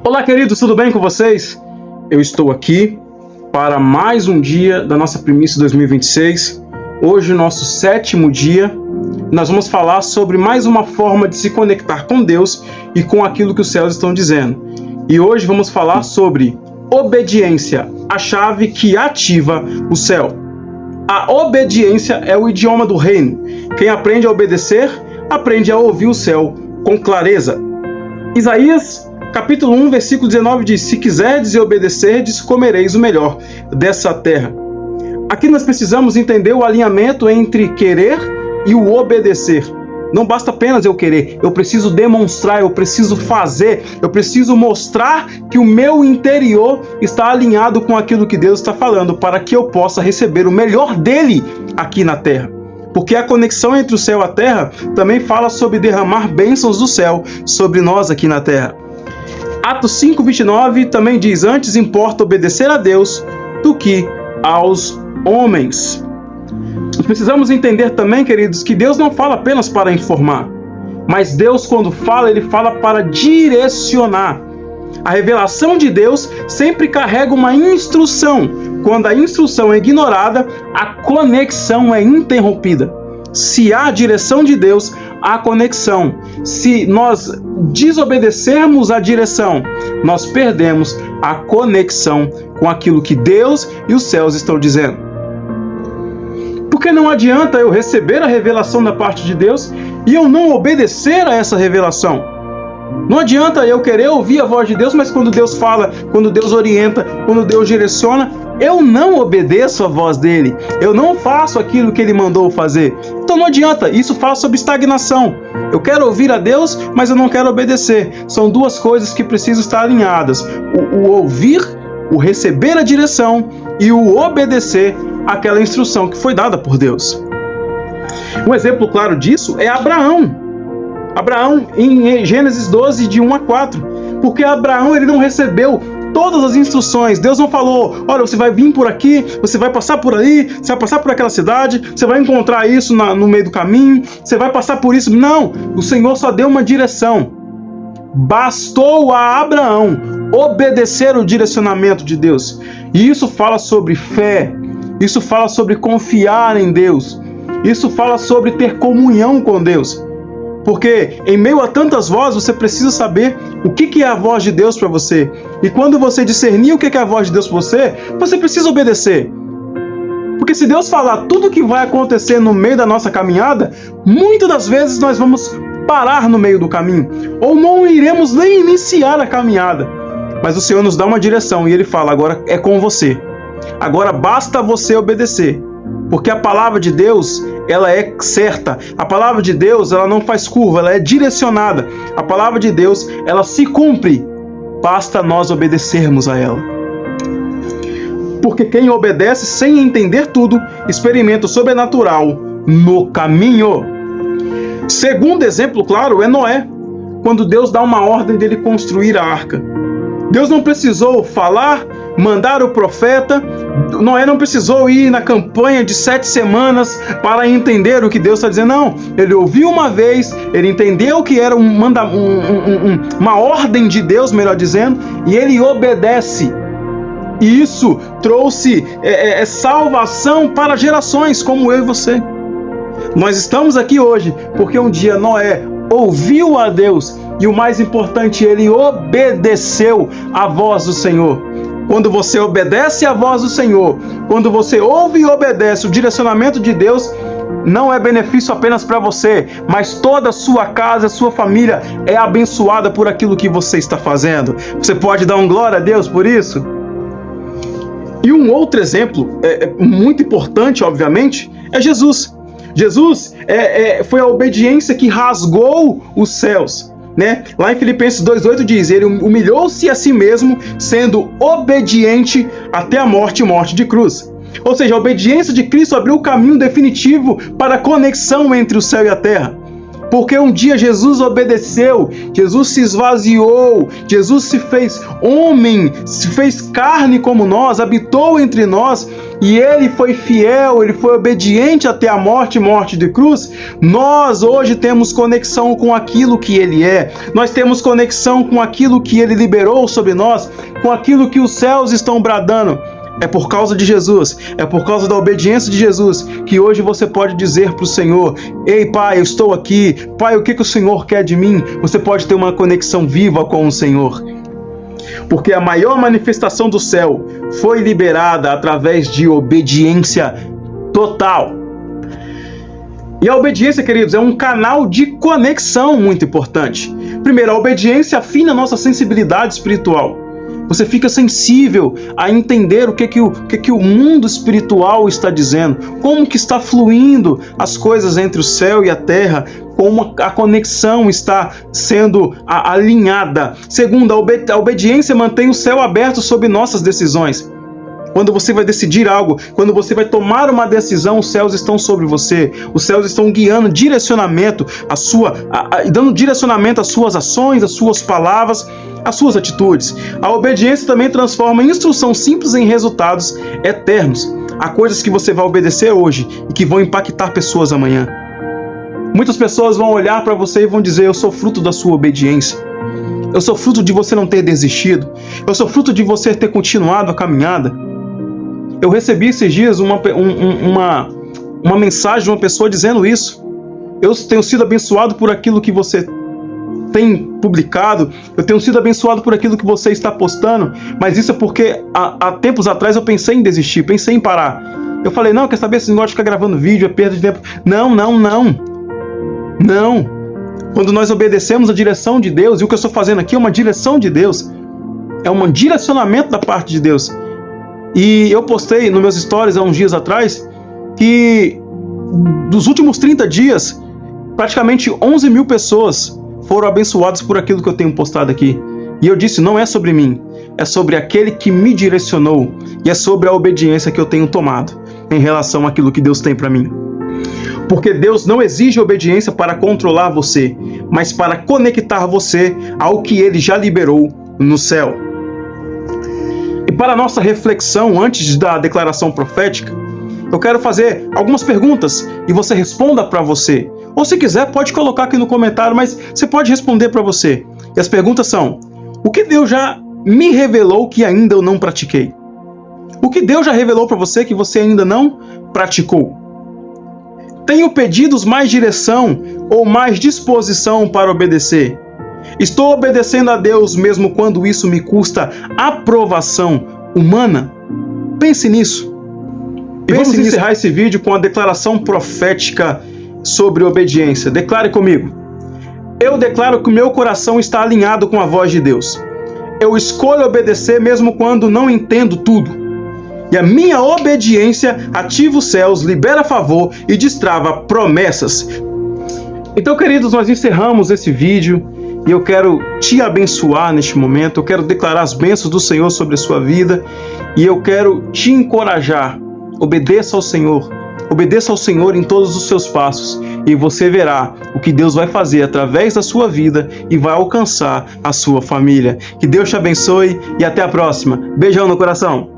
Olá, queridos, tudo bem com vocês? Eu estou aqui para mais um dia da nossa Primícia 2026. Hoje, nosso 7º dia, nós vamos falar sobre mais uma forma de se conectar com Deus e com aquilo que os céus estão dizendo. E hoje vamos falar sobre obediência, a chave que ativa o céu. A obediência é o idioma do reino. Quem aprende a obedecer, aprende a ouvir o céu com clareza. Isaías capítulo 1, versículo 19 diz: se quiserdes e obedecerdes, comereis o melhor dessa terra. Aqui nós precisamos entender o alinhamento entre querer e o obedecer. Não basta apenas eu querer, eu preciso demonstrar, eu preciso fazer, eu preciso mostrar que o meu interior está alinhado com aquilo que Deus está falando, para que eu possa receber o melhor dele aqui na terra. Porque a conexão entre o céu e a terra também fala sobre derramar bênçãos do céu sobre nós aqui na terra. Atos 5:29 também diz: antes importa obedecer a Deus do que aos homens. Nós precisamos entender também, queridos, que Deus não fala apenas para informar, mas Deus, quando fala, Ele fala para direcionar. A revelação de Deus sempre carrega uma instrução. Quando a instrução é ignorada, a conexão é interrompida. Se há a direção de Deus, há conexão. Se nós desobedecermos a direção, nós perdemos a conexão com aquilo que Deus e os céus estão dizendo. Porque não adianta eu receber a revelação da parte de Deus e eu não obedecer a essa revelação. Não adianta eu querer ouvir a voz de Deus, mas quando Deus fala, quando Deus orienta, quando Deus direciona, eu não obedeço a voz dele. Eu não faço aquilo que ele mandou fazer. Então não adianta, isso fala sobre estagnação. Eu quero ouvir a Deus, mas eu não quero obedecer. São duas coisas que precisam estar alinhadas. O ouvir, o receber a direção e o obedecer àquela instrução que foi dada por Deus. Um exemplo claro disso é Abraão. Abraão, em Gênesis 12, de 1 a 4. Porque Abraão, ele não recebeu todas as instruções. Deus não falou: olha, você vai vir por aqui, você vai passar por ali, você vai passar por aquela cidade, você vai encontrar isso no meio do caminho, você vai passar por isso. Não, o Senhor só deu uma direção. Bastou a Abraão obedecer o direcionamento de Deus. E isso fala sobre fé, isso fala sobre confiar em Deus, isso fala sobre ter comunhão com Deus. Porque em meio a tantas vozes, você precisa saber o que é a voz de Deus para você. E quando você discernir o que é a voz de Deus para você, você precisa obedecer. Porque se Deus falar tudo o que vai acontecer no meio da nossa caminhada, muitas das vezes nós vamos parar no meio do caminho, ou não iremos nem iniciar a caminhada. Mas o Senhor nos dá uma direção e Ele fala: agora é com você. Agora basta você obedecer. Porque a palavra de Deus, ela é certa. A palavra de Deus, ela não faz curva, ela é direcionada. A palavra de Deus, ela se cumpre. Basta nós obedecermos a ela. Porque quem obedece sem entender tudo, experimenta o sobrenatural no caminho. Segundo exemplo claro é Noé, quando Deus dá uma ordem dele construir a arca. Deus não precisou falar, mandar o profeta. Noé não precisou ir na campanha de 7 semanas para entender o que Deus está dizendo. Não, ele ouviu uma vez, ele entendeu que era uma ordem de Deus, melhor dizendo, e ele obedece. E isso trouxe salvação para gerações como eu e você. Nós estamos aqui hoje porque um dia Noé ouviu a Deus e, o mais importante, ele obedeceu à voz do Senhor. Quando você obedece à voz do Senhor, quando você ouve e obedece o direcionamento de Deus, não é benefício apenas para você, mas toda a sua casa, a sua família é abençoada por aquilo que você está fazendo. Você pode dar um glória a Deus por isso? E um outro exemplo, muito importante, obviamente, é Jesus. Jesus foi a obediência que rasgou os céus. Né? Lá em Filipenses 2:8 diz: ele humilhou-se a si mesmo, sendo obediente até a morte e morte de cruz. Ou seja, a obediência de Cristo abriu o caminho definitivo para a conexão entre o céu e a terra. Porque um dia Jesus obedeceu, Jesus se esvaziou, Jesus se fez homem, se fez carne como nós, habitou entre nós, e ele foi fiel, ele foi obediente até a morte de cruz. Nós hoje temos conexão com aquilo que ele é, nós temos conexão com aquilo que ele liberou sobre nós, com aquilo que os céus estão bradando. É por causa de Jesus, é por causa da obediência de Jesus que hoje você pode dizer para o Senhor: ei, Pai, eu estou aqui. Pai, o que o Senhor quer de mim? Você pode ter uma conexão viva com o Senhor. Porque a maior manifestação do céu foi liberada através de obediência total. E a obediência, queridos, é um canal de conexão muito importante. Primeiro, a obediência afina a nossa sensibilidade espiritual. Você fica sensível a entender o que o mundo espiritual está dizendo, como que está fluindo as coisas entre o céu e a terra, como a conexão está sendo alinhada. Segundo, a obediência mantém o céu aberto sobre nossas decisões. Quando você vai decidir algo, quando você vai tomar uma decisão, os céus estão sobre você. Os céus estão guiando direcionamento, dando direcionamento às suas ações, às suas palavras, às suas atitudes. A obediência também transforma instrução simples em resultados eternos. Há coisas que você vai obedecer hoje e que vão impactar pessoas amanhã. Muitas pessoas vão olhar para você e vão dizer: eu sou fruto da sua obediência. Eu sou fruto de você não ter desistido. Eu sou fruto de você ter continuado a caminhada. Eu recebi esses dias uma mensagem de uma pessoa dizendo isso. Eu tenho sido abençoado por aquilo que você tem publicado, eu tenho sido abençoado por aquilo que você está postando, mas isso é porque há tempos atrás eu pensei em desistir, pensei em parar. Eu falei: não, quer saber, esse negócio de ficar gravando vídeo é perda de tempo. Não. Quando nós obedecemos a direção de Deus, e o que eu estou fazendo aqui é uma direção de Deus, é um direcionamento da parte de Deus. E eu postei nos meus stories há uns dias atrás que dos últimos 30 dias, praticamente 11 mil pessoas foram abençoadas por aquilo que eu tenho postado aqui. E eu disse: não é sobre mim, é sobre aquele que me direcionou, e é sobre a obediência que eu tenho tomado em relação àquilo que Deus tem para mim. Porque Deus não exige obediência para controlar você, mas para conectar você ao que Ele já liberou no céu. E para a nossa reflexão, antes da declaração profética, eu quero fazer algumas perguntas e você responda para você. Ou se quiser, pode colocar aqui no comentário, mas você pode responder para você. E as perguntas são: o que Deus já me revelou que ainda eu não pratiquei? O que Deus já revelou para você que você ainda não praticou? Tenho pedido mais direção ou mais disposição para obedecer? Estou obedecendo a Deus mesmo quando isso me custa aprovação humana? Pense nisso. E vamos encerrar esse vídeo com a declaração profética sobre obediência. Declare comigo: eu declaro que o meu coração está alinhado com a voz de Deus. Eu escolho obedecer mesmo quando não entendo tudo. E a minha obediência ativa os céus, libera favor e destrava promessas. Então, queridos, nós encerramos esse vídeo e eu quero te abençoar neste momento. Eu quero declarar as bênçãos do Senhor sobre a sua vida e eu quero te encorajar. Obedeça ao Senhor. Obedeça ao Senhor em todos os seus passos e você verá o que Deus vai fazer através da sua vida e vai alcançar a sua família. Que Deus te abençoe e até a próxima. Beijão no coração.